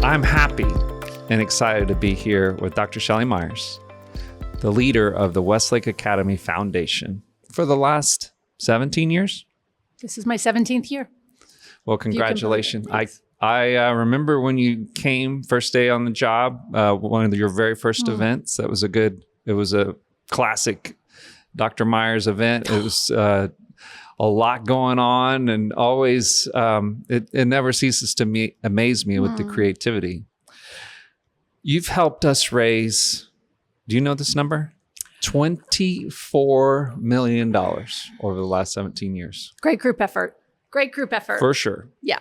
I'm happy and excited to be here with Dr. Shelly Myers, the leader of the Westlake Academy Foundation for the last 17 years. This is my 17th year. Well, congratulations. I remember when you came first day on the job, one of your very first events. It was a classic Dr. Myers event. It was a lot going on, and always, it never ceases to amaze me with the creativity. You've helped us raise, do you know this number? $24 million over the last 17 years. Great group effort. For sure. Yeah.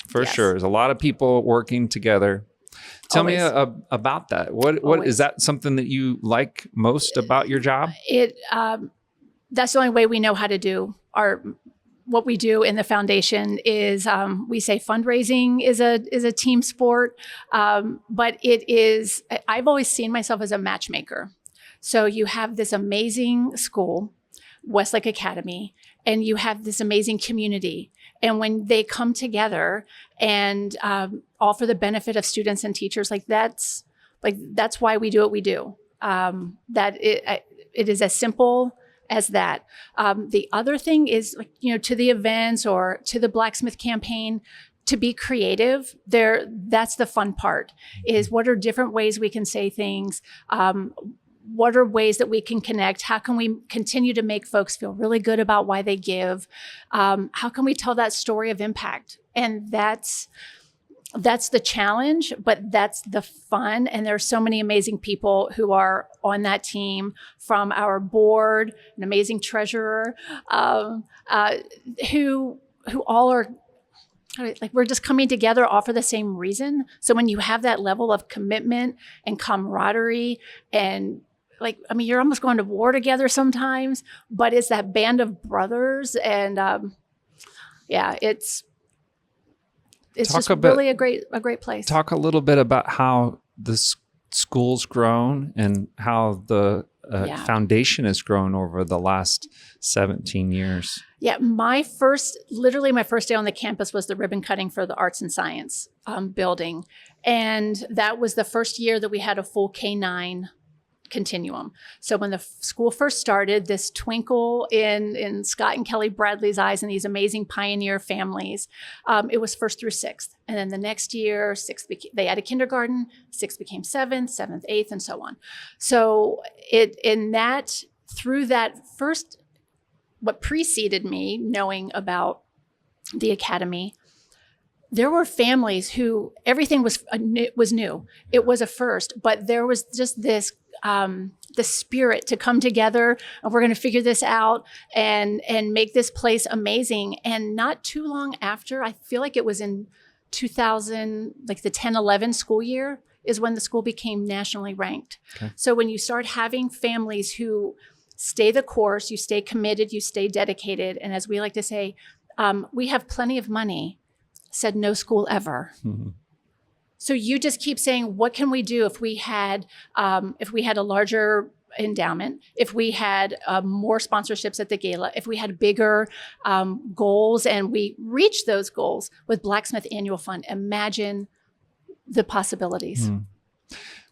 For sure. There's a lot of people working together. Tell me about that. What is that something that you like most about your job? That's the only way we know how to do what we do in the foundation is we say fundraising is a team sport, but I've always seen myself as a matchmaker. So you have this amazing school, Westlake Academy, and you have this amazing community. And when they come together and all for the benefit of students and teachers, that's why we do what we do. It is as simple as that. The other thing is, to the events or to the Blacksmith campaign, to be creative. That's the fun part. Is what are different ways we can say things. What are ways that we can connect? How can we continue to make folks feel really good about why they give? How can we tell that story of impact? And that's the challenge, but that's the fun. And there are so many amazing people who are on that team, from our board, an amazing treasurer, who all are we're just coming together all for the same reason. So when you have that level of commitment and camaraderie and you're almost going to war together sometimes, but it's that band of brothers. And it's just really a great place. Talk a little bit about how the school's grown and how the foundation has grown over the last 17 years. Yeah, my first day on the campus was the ribbon cutting for the arts and science building. And that was the first year that we had a full K-9 continuum. So when the school first started, this twinkle in Scott and Kelly Bradley's eyes and these amazing pioneer families, it was first through sixth. And then the next year, they added kindergarten, sixth became seventh, eighth, and so on. So through that first, what preceded me knowing about the academy, there were families who everything was new. It was a first, but there was just this the spirit to come together, and we're going to figure this out and make this place amazing. And not too long after, I feel like it was in 2000, the 10-11 school year is when the school became nationally ranked. Okay. So when you start having families who stay the course, you stay committed, you stay dedicated, and as we like to say, we have plenty of money, said no school ever. Mm-hmm. So you just keep saying, what can we do if we had a larger endowment, if we had more sponsorships at the gala, if we had bigger goals and we reached those goals with Blacksmith Annual Fund? Imagine the possibilities. Mm.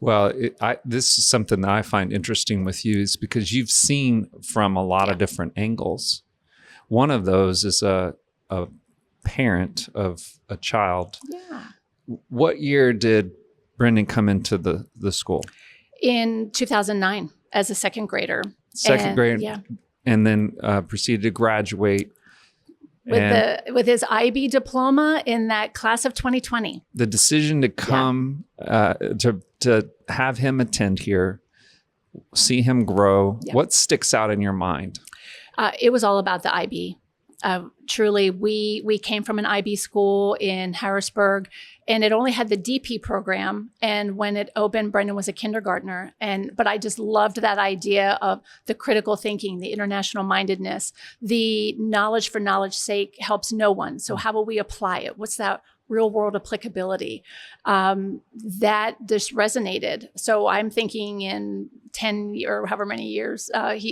Well, this is something that I find interesting with you, is because you've seen from a lot of different angles. One of those is a parent of a child. Yeah. What year did Brendan come into the school? In 2009 as a second grader. Second grade, yeah. And then proceeded to graduate. With his IB diploma in that class of 2020. The decision to come, to have him attend here, see him grow, what sticks out in your mind? It was all about the IB. Truly, we came from an IB school in Harrisburg, and it only had the DP program. And when it opened, Brendan was a kindergartner. But I just loved that idea of the critical thinking, the international mindedness, the knowledge for knowledge's sake helps no one. So how will we apply it? What's that real world applicability? That just resonated. So I'm thinking in 10 or however many years,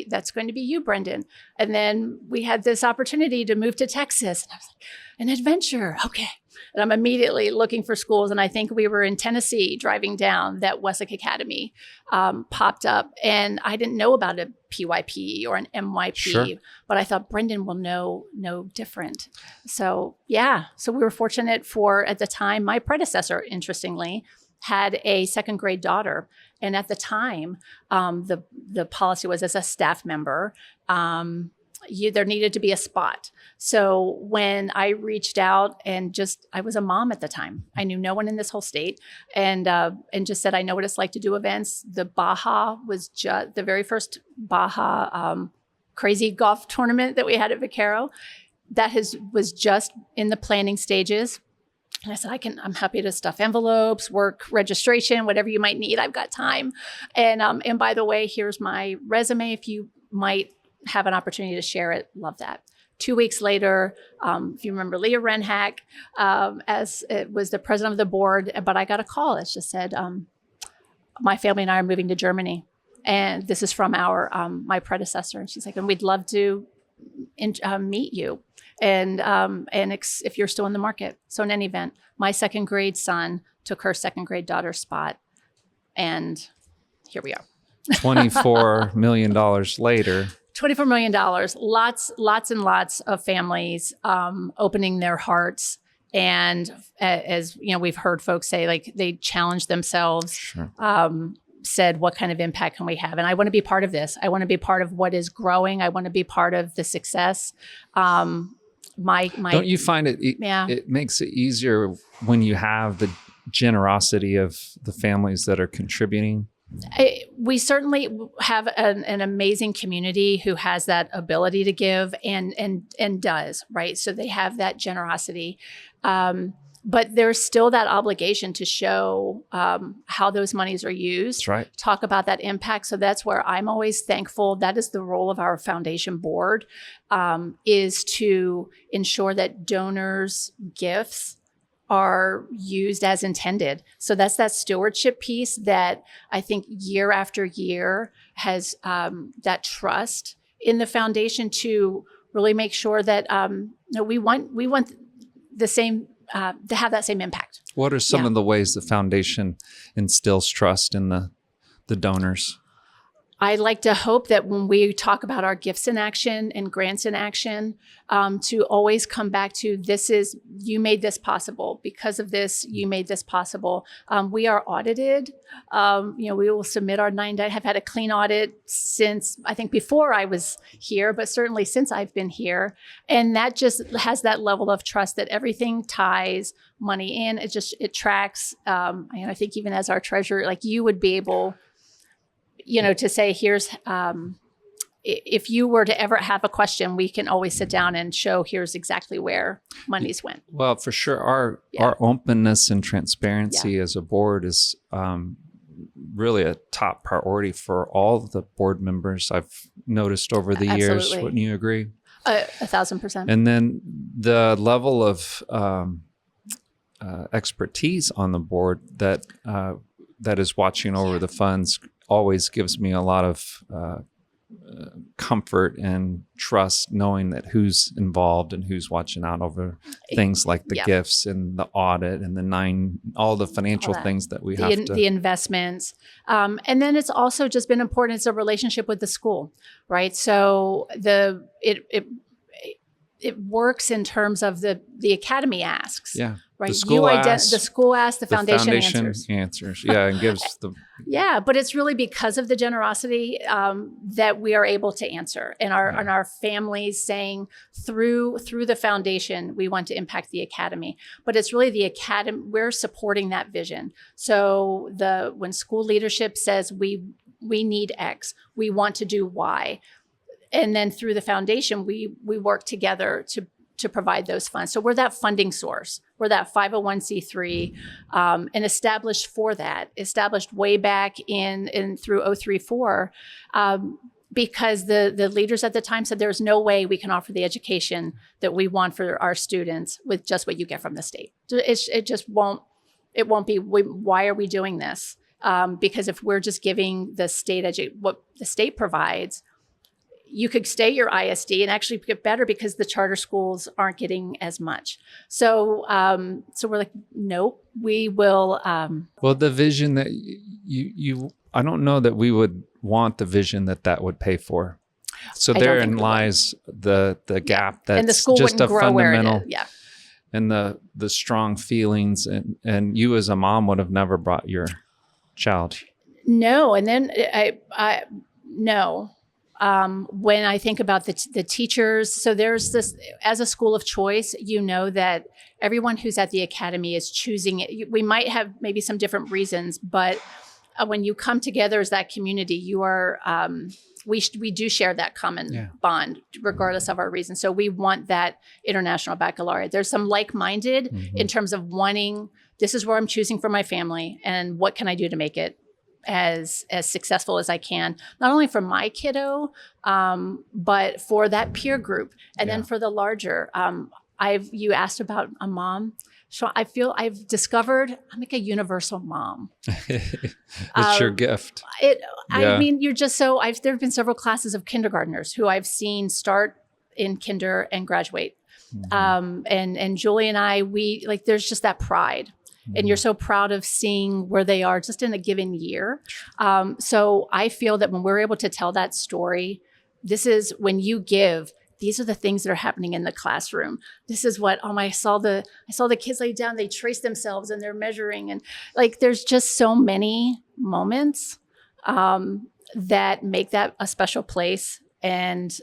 that's going to be you, Brendan. And then we had this opportunity to move to Texas. And I was like, an adventure. Okay. And I'm immediately looking for schools. And I think we were in Tennessee driving down that Westlake Academy popped up. And I didn't know about a PYP or an MYP, Sure. but I thought Brendan will know different. So yeah, so we were fortunate for, at the time, my predecessor, interestingly, had a second grade daughter. And at the time, the policy was, as a staff member, there needed to be a spot. So when I reached out and I was a mom at the time, I knew no one in this whole state, and just said, I know what it's like to do events. The Baja was just the very first Baja crazy golf tournament that we had at Vaquero. That was just in the planning stages. And I said, I'm happy to stuff envelopes, work registration, whatever you might need. I've got time. And by the way, here's my resume. If you might have an opportunity to share it, love that. 2 weeks later, if you remember Leah Renhack, as it was the president of the board, but I got a call. It just said, my family and I are moving to Germany. And this is from my predecessor. And she's like, and we'd love to meet you. And if you're still in the market. So in any event, my second grade son took her second grade daughter's spot. And here we are. $24 million later. $24 million, lots and lots of families opening their hearts. And as you know, we've heard folks say, like, they challenged themselves, Sure. Said, what kind of impact can we have? And I want to be part of this. I want to be part of what is growing. I want to be part of the success. Don't you find it? It makes it easier when you have the generosity of the families that are contributing. We certainly have an amazing community who has that ability to give and does, right? So they have that generosity. But there's still that obligation to show how those monies are used. That's right. Talk about that impact. So that's where I'm always thankful. That is the role of our foundation board, is to ensure that donors' gifts are used as intended. So that's that stewardship piece that I think year after year has that trust in the foundation to really make sure that we want the same. To have that same impact. What are some of the ways the foundation instills trust in the donors? I like to hope that when we talk about our gifts in action and grants in action, to always come back to, you made this possible. Because of this, you made this possible. We are audited. We will submit our have had a clean audit since, I think, before I was here, but certainly since I've been here. And that just has that level of trust that everything ties money in. It tracks. And I think even as our treasurer, like, you would be able, to say, here's, if you were to ever have a question, we can always sit down and show, here's exactly where monies went. Well, for sure. Our openness and transparency as a board is really a top priority for all the board members I've noticed over the years. Wouldn't you agree? 1,000%. And then the level of expertise on the board that is watching over the funds always gives me a lot of comfort and trust, knowing that who's involved and who's watching out over things like the gifts and the audit and all the financial things that we have to. The investments. And then it's also just been important. It's a relationship with the school, right? So it works in terms of the academy asks. Yeah. Right. The school asks, the foundation answers. Yeah. And gives the. Yeah. But it's really because of the generosity that we are able to answer, and our families saying through the foundation, we want to impact the academy. But it's really the academy, we're supporting that vision. So when school leadership says we need X, we want to do Y. And then through the foundation, we work together to provide those funds. So we're that funding source. We're that 501c3, and established way back in through 034, because the leaders at the time said there's no way we can offer the education that we want for our students with just what you get from the state. It just won't. It won't be. Why are we doing this? Because if we're just giving the state what the state provides, you could stay your ISD and actually get better because the charter schools aren't getting as much. So, so we're like, nope, we will. Well, the vision that you, I don't know that we would want the vision that would pay for. So therein lies the gap. That's and the school just wouldn't a grow where it fundamental, is. Yeah. And the strong feelings, and you as a mom would have never brought your child. No, and then I no. When I think about the teachers, so there's this, as a school of choice, you know that everyone who's at the academy is choosing it. We might have maybe some different reasons, but when you come together as that community, you are, we do share that common bond regardless of our reasons. So we want that international baccalaureate. There's some like-minded in terms of wanting, this is where I'm choosing for my family and what can I do to make it as successful as I can, not only for my kiddo, but for that peer group. And then for the larger, you asked about a mom. So I feel I've discovered I'm like a universal mom. It's your gift. I mean, you're just so, there have been several classes of kindergartners who I've seen start in kinder and graduate. And Julie and I, there's just that pride. And you're so proud of seeing where they are just in a given year. So I feel that when we're able to tell that story, this is when you give, these are the things that are happening in the classroom. This is what, I saw the kids lay down, they trace themselves and they're measuring. And like, there's just so many moments that make that a special place. And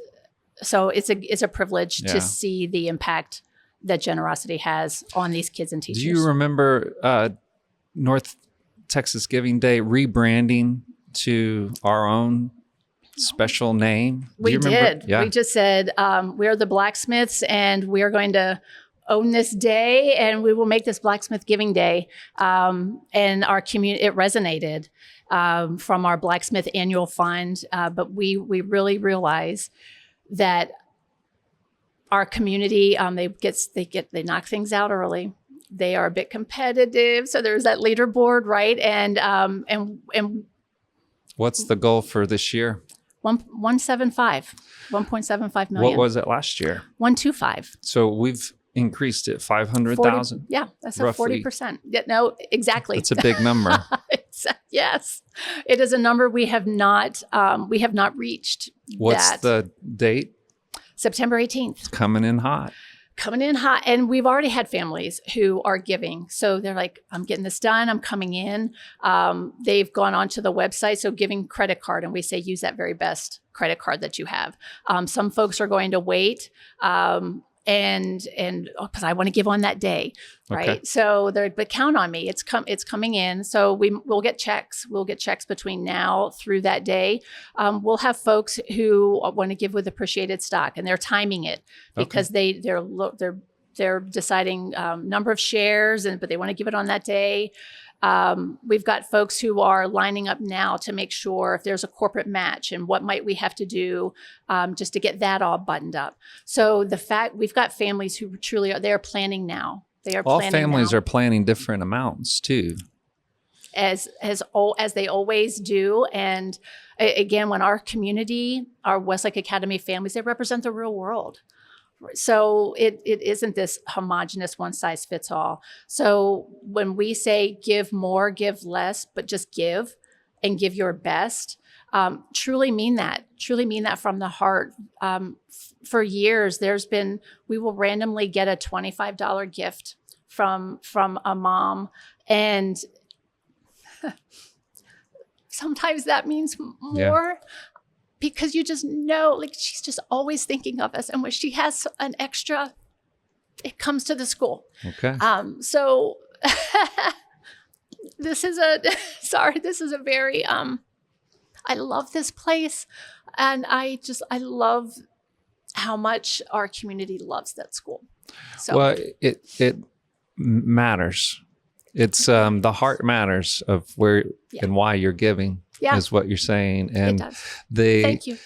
so it's a privilege to see the impact that generosity has on these kids and teachers. Do you remember North Texas Giving Day rebranding to our own special name? We did. Yeah. We just said, we're the Blacksmiths and we are going to own this day and we will make this Blacksmith Giving Day. And our community, it resonated from our Blacksmith Annual Fund. But we really realize that our community, they knock things out early. They are a bit competitive, so there's that leaderboard, right? And what's the goal for this year? 1.75 million. What was it last year? 125. So we've increased it 500,000. Yeah, that's roughly. A 40%. Yeah, no, exactly. That's a big number. Yes, it is a number we have not reached. What's the date? September 18th. Coming in hot. And we've already had families who are giving. So they're like, I'm getting this done. I'm coming in. They've gone onto the website. So giving credit card. And we say, use that very best credit card that you have. Some folks are going to wait. Because I want to give on that day, right? Okay. So but count on me. It's coming in. So we'll get checks. We'll get checks between now through that day. We'll have folks who want to give with appreciated stock, and they're timing it because they're deciding number of shares, but they want to give it on that day. We've got folks who are lining up now to make sure if there's a corporate match and what might we have to do just to get that all buttoned up. So we've got families who truly they're planning now. All families are planning different amounts too. As they always do. And again, when our community, our Westlake Academy families, they represent the real world. So it isn't this homogenous one size fits all. So when we say give more, give less, but just give and give your best, truly mean that from the heart. For years, we will randomly get a $25 gift from a mom, and sometimes that means more. Yeah. Because you just know, like, she's just always thinking of us. And when she has an extra, it comes to the school. Okay. So this is a very, I love this place. And I love how much our community loves that school. So. Well, it matters. It's the heart matters of where and why you're giving. Yeah. Is what you're saying. And it does. Thank you.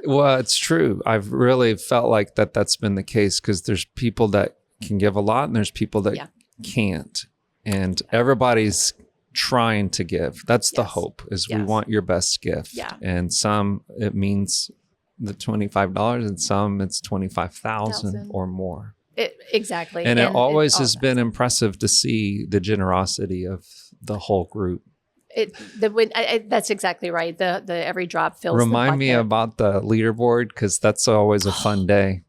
Well, it's true. I've really felt like that's been the case because there's people that can give a lot and there's people that can't. And everybody's trying to give. That's the hope is we want your best gift. Yeah. And some, it means the $25, and some it's 25,000 Thousand. or more. Exactly. And it always all has been impressive to see the generosity of the whole group. That's exactly right. The every drop fills the Remind me bucket. about the leaderboard, because that's always a fun day.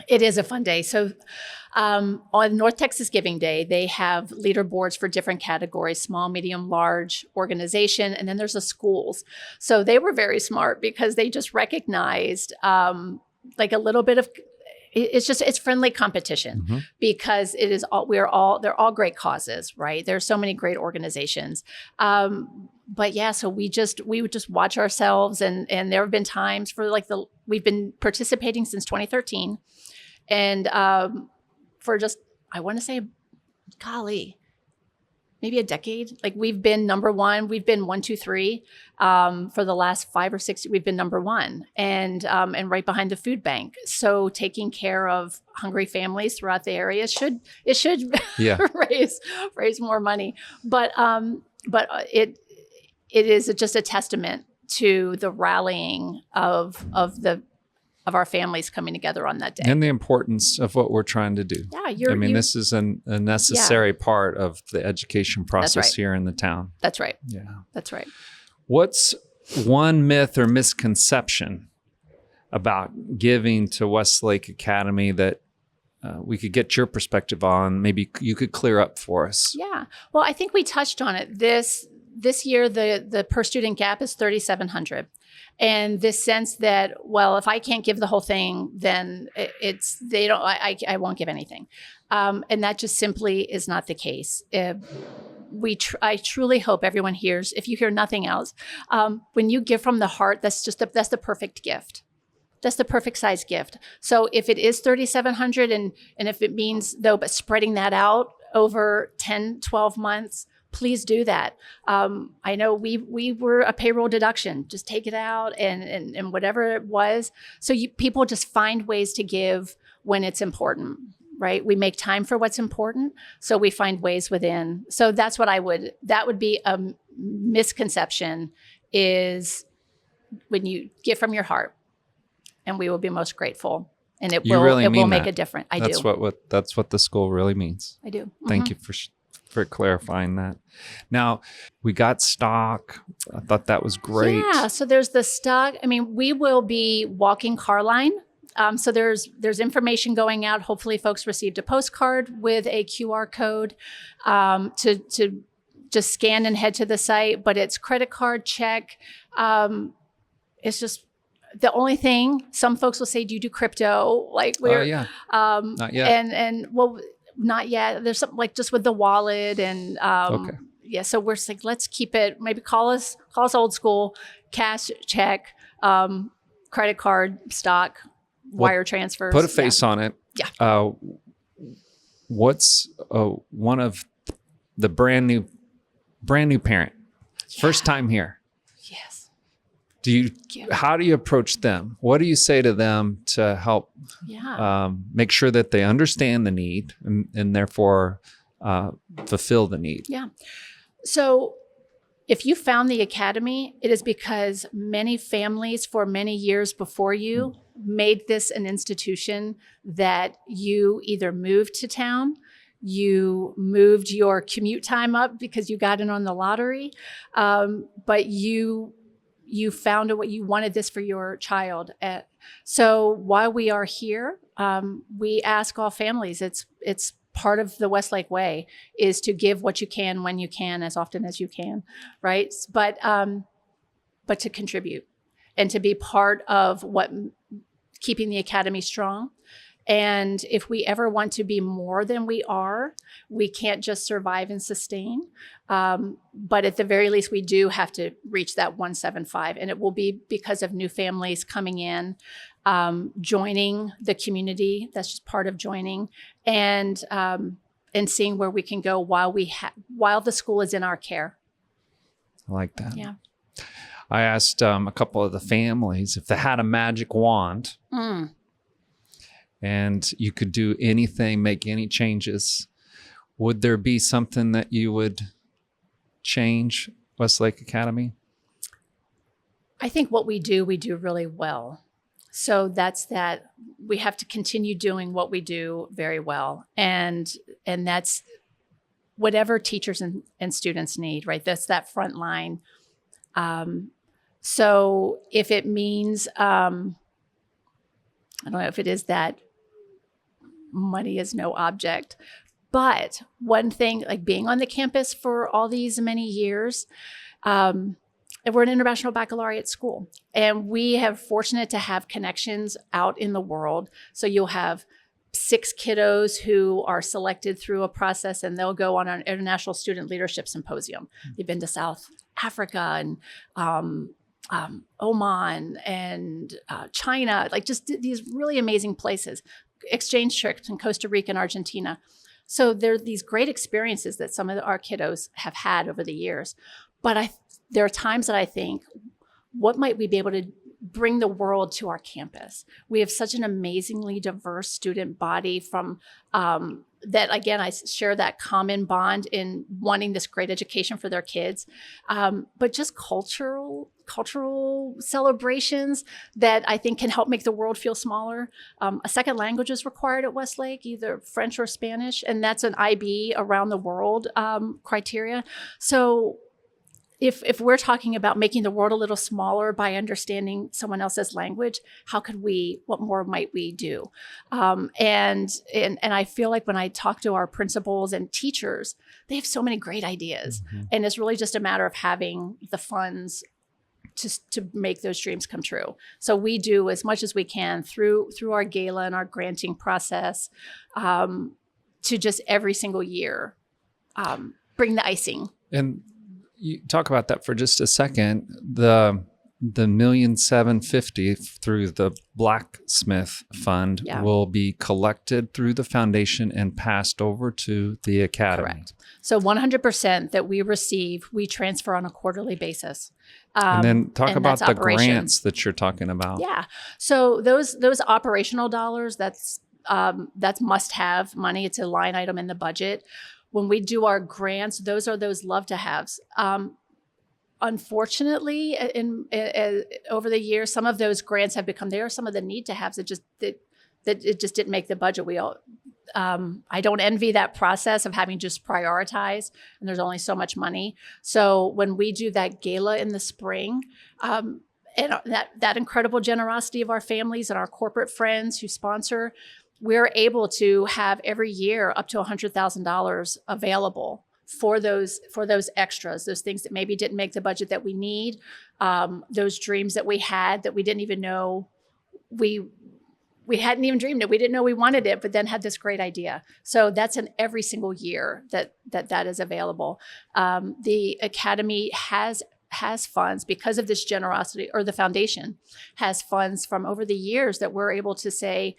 It is a fun day. So on North Texas Giving Day, they have leaderboards for different categories: small, medium, large organization. And then there's the schools. So they were very smart because they just recognized like a little bit of, it's friendly competition because it is all, they're all great causes, right? There's so many great organizations. But yeah, so we would just watch ourselves, and there have been times for we've been participating since 2013, and for just, I want to say, golly, maybe a decade. Like, we've been number one. We've been 1, 2, 3 for the last 5 or 6. We've been number one, and right behind the food bank. So taking care of hungry families throughout the area should Yeah. raise more money. But it is just a testament to the rallying of our families coming together on that day. And the importance of what we're trying to do. Yeah, this is a necessary part of the education process here in the town. That's right. Yeah. That's right. What's one myth or misconception about giving to Westlake Academy that we could get your perspective on? Maybe you could clear up for us. Yeah. Well, I think we touched on it. This year, the per student gap is $3,700. And this sense that, well, if I can't give the whole thing, then I won't give anything. And that just simply is not the case. I truly hope everyone hears, if you hear nothing else, when you give from the heart, that's the perfect gift. That's the perfect size gift. So if it is $3,700 and if it means, though, but spreading that out over 10, 12 months, please do that. I know we were a payroll deduction. Just take it out and whatever it was. So people just find ways to give when it's important, right? We make time for what's important. So we find ways within. So that's what that would be a misconception, is when you give from your heart, and we will be most grateful. And it will make a difference. That's what the school really means. I do. Thank you for clarifying that. Now, we got stock. I thought that was great. Yeah, so there's the stock. I mean, we will be walking car line. So there's information going out. Hopefully folks received a postcard with a QR code to just scan and head to the site, but it's credit card, check. It's just the only thing. Some folks will say, do you do crypto? Like, not yet. And well, not yet. There's something like just with the wallet and Okay. Yeah. So we're just like, let's keep it. Maybe call us old school, cash, check, credit card, stock, wire transfers. Put a face on it. Yeah. What's one of the brand new parent, first time here? Yes. How do you approach them? What do you say to them to help make sure that they understand the need and therefore fulfill the need? Yeah. So if you found the academy, it is because many families for many years before you made this an institution that you either moved to town, you moved your commute time up because you got in on the lottery, but you found what you wanted this for your child. So while we are here, we ask all families, it's part of the Westlake way, is to give what you can, when you can, as often as you can, right? But to contribute and to be part of keeping the academy strong. And if we ever want to be more than we are, we can't just survive and sustain. But at the very least, we do have to reach that 175. And it will be because of new families coming in, joining the community. That's just part of joining, and seeing where we can go while the school is in our care. I like that. Yeah. I asked a couple of the families if they had a magic wand. And you could do anything, make any changes, would there be something that you would change Westlake Academy? I think what we do really well. So that's that. We have to continue doing what we do very well, and that's whatever teachers and students need, right? That's that front line. So if it means, I don't know if it is that money is no object, but one thing, like being on the campus for all these many years, we're an international baccalaureate school, and we have fortunate to have connections out in the world. So you'll have 6 kiddos who are selected through a process, and they'll go on an international student leadership symposium. They've been to South Africa and Oman and China, like just these really amazing places, exchange trips in Costa Rica and Argentina. So there are these great experiences that some of our kiddos have had over the years. But there are times that I think, what might we be able to bring the world to our campus? We have such an amazingly diverse student body from that, again, I share that common bond in wanting this great education for their kids, but just cultural celebrations that I think can help make the world feel smaller. A second language is required at Westlake, either French or Spanish, and that's an IB around the world criteria. So if we're talking about making the world a little smaller by understanding someone else's language, what more might we do? And I feel like when I talk to our principals and teachers, they have so many great ideas. Mm-hmm. And it's really just a matter of having the funds to make those dreams come true. So we do as much as we can through our gala and our granting process, to just every single year bring the icing. And you talk about that for just a second. The $1,750,000 through the Blacksmith Fund will be collected through the foundation and passed over to the academy. Correct. So 100% that we receive, we transfer on a quarterly basis. And then talk about the grants that you're talking about. Yeah. So those operational dollars, that's must-have money. It's a line item in the budget. When we do our grants, those are those love-to-haves. Unfortunately, over the years, some of those grants have become there. Some of the need-to-haves that it just didn't make the budget. I don't envy that process of having just prioritize, and there's only so much money. So when we do that gala in the spring, and that incredible generosity of our families and our corporate friends who sponsor, we're able to have every year up to $100,000 available for those extras, those things that maybe didn't make the budget that we need, those dreams that we had that we didn't even know we hadn't even dreamed it. We didn't know we wanted it, but then had this great idea. So that's in every single year that is available. The Academy has funds because of this generosity, or the foundation has funds from over the years that we're able to say,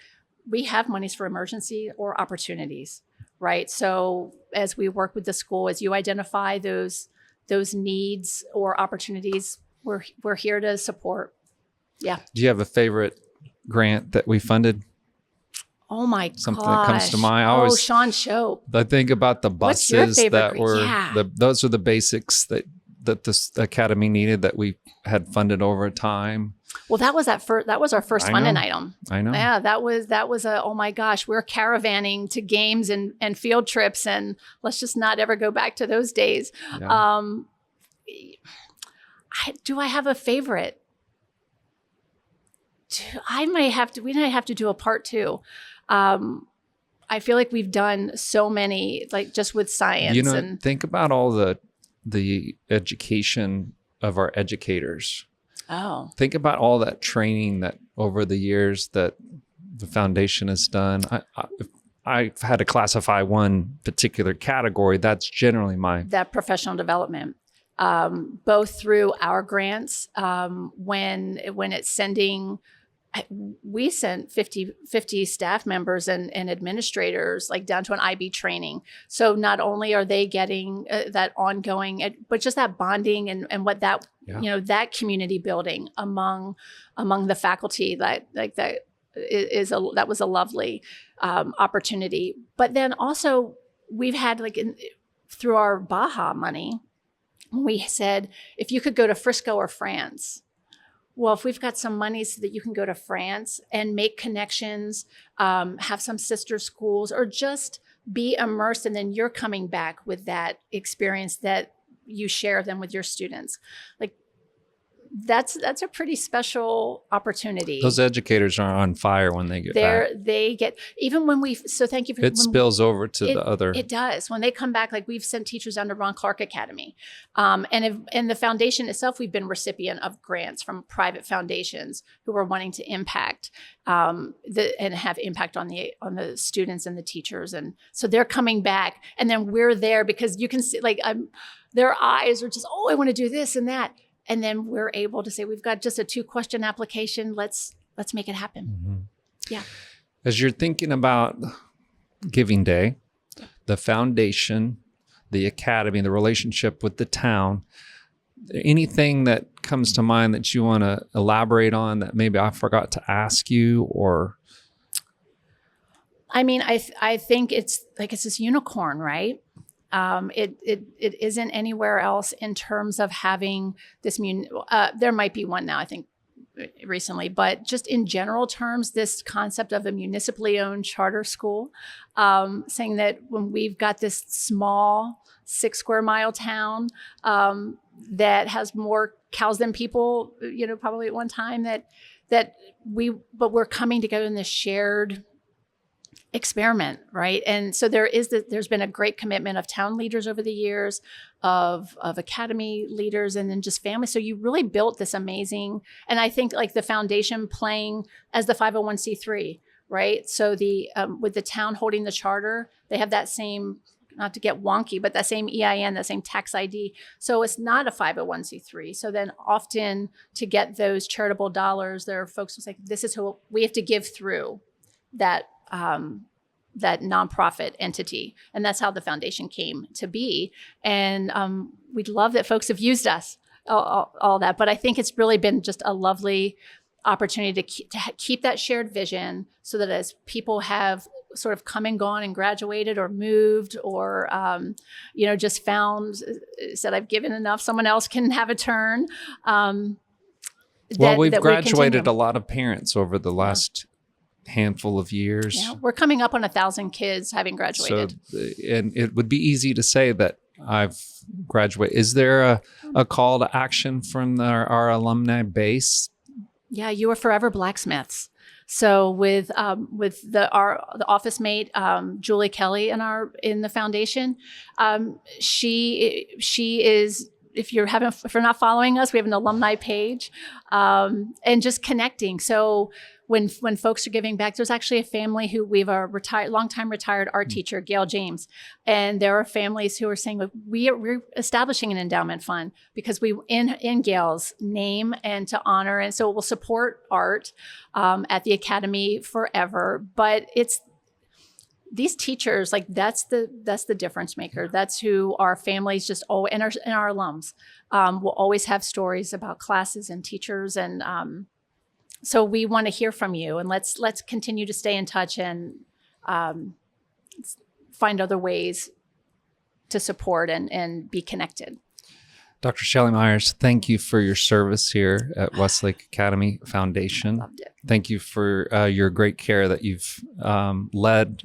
we have monies for emergency or opportunities, right? So as we work with the school, as you identify those needs or opportunities, we're here to support. Yeah. Do you have a favorite grant that we funded? Oh my gosh. Something that comes to mind. Sean Shope. I think about the buses that were, those are the basics that this academy needed that we had funded over time. Well, that was our first funding item. I know. Yeah, that was oh my gosh, we're caravanning to games and field trips, and let's just not ever go back to those days. Yeah. Do I have a favorite? We might have to do a part 2. I feel like we've done so many, like just with science. And think about all the education of our educators. Oh. Think about all that training that over the years that the foundation has done. If I've had to classify one particular category, that's generally that professional development. Both through our grants, when it's sending, we sent 50 staff members and administrators like down to an IB training. So not only are they getting that ongoing, but just that bonding and what that, that community building among the faculty, that was a lovely opportunity. But then also we've had through our Baja money, we said, if you could go to Frisco or France, well, if we've got some money so that you can go to France and make connections, have some sister schools, or just be immersed, and then you're coming back with that experience that you share them with your students. Like, that's a pretty special opportunity. Those educators are on fire when they get back. They get, even when so thank you for it spills over to the other. It does. When they come back, like we've sent teachers down to Westlake Academy. And the foundation itself, we've been recipient of grants from private foundations who are wanting to impact and have impact on the students and the teachers. And so they're coming back, and then we're there because you can see, like, their eyes are just, oh, I want to do this and that. And then we're able to say, we've got just a 2-question application. Let's make it happen. Mm-hmm. Yeah. As you're thinking about Giving Day, the foundation, the academy, the relationship with the town, anything that comes to mind that you want to elaborate on that maybe I forgot to ask you? Or I mean, I think it's this unicorn, right? It isn't anywhere else in terms of having this. There might be one now, I think, recently, but just in general terms, this concept of a municipally owned charter school, saying that when we've got this small 6 square mile town that has more cows than people, probably at one time, but we're coming together in this shared experiment, right? And so there's been a great commitment of town leaders over the years, of academy leaders, and then just family. So you really built this amazing, and I think like the foundation playing as the 501c3, right? So with the town holding the charter, they have that same, not to get wonky, but that same EIN, that same tax ID. So it's not a 501c3. So then often to get those charitable dollars, there are folks who say, this is who we have to give through that nonprofit entity. And that's how the foundation came to be. And we'd love that folks have used us, all that. But I think it's really been just a lovely opportunity to keep that shared vision, so that as people have sort of come and gone and graduated or moved or, just said, I've given enough, someone else can have a turn. We've graduated a lot of parents over the last handful of years. Yeah, we're coming up on 1,000 kids having graduated. So, and it would be easy to say that I've graduated. Is there a call to action from our alumni base? Yeah, you are forever blacksmiths. So with the office mate, Julie Kelly in the foundation, she is. If you're not following us, we have an alumni page, and just connecting. So when folks are giving back, there's actually a family who we have a longtime retired art teacher, Gail James, and there are families who are saying, look, we're establishing an endowment fund because we in Gail's name and to honor, and so we'll support art at the academy forever. But it's these teachers, like that's the difference maker. That's who our families and our alums will always have stories about classes and teachers, and so we want to hear from you, and let's continue to stay in touch and find other ways to support and be connected. Dr. Shelly Myers, thank you for your service here at Westlake Academy Foundation. Loved it. Thank you for your great care that you've led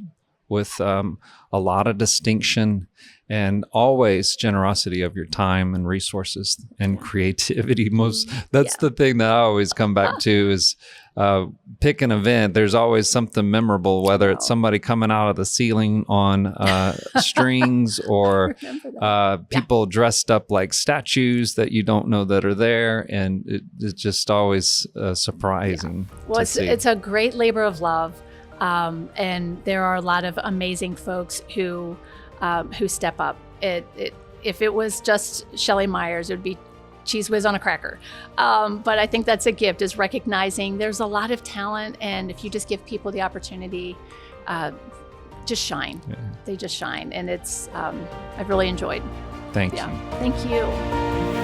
with a lot of distinction and always generosity of your time and resources and creativity. That's the thing that I always come back to is pick an event. There's always something memorable, whether it's somebody coming out of the ceiling on strings or people dressed up like statues that you don't know that are there. And it's just always surprising. Well, it's a great labor of love. And there are a lot of amazing folks who step up. If it was just Shelly Myers, it would be Cheese Whiz on a cracker. But I think that's a gift, is recognizing there's a lot of talent, and if you just give people the opportunity, just shine. Yeah. They just shine, and it's I've really enjoyed. Thank you. Thank you.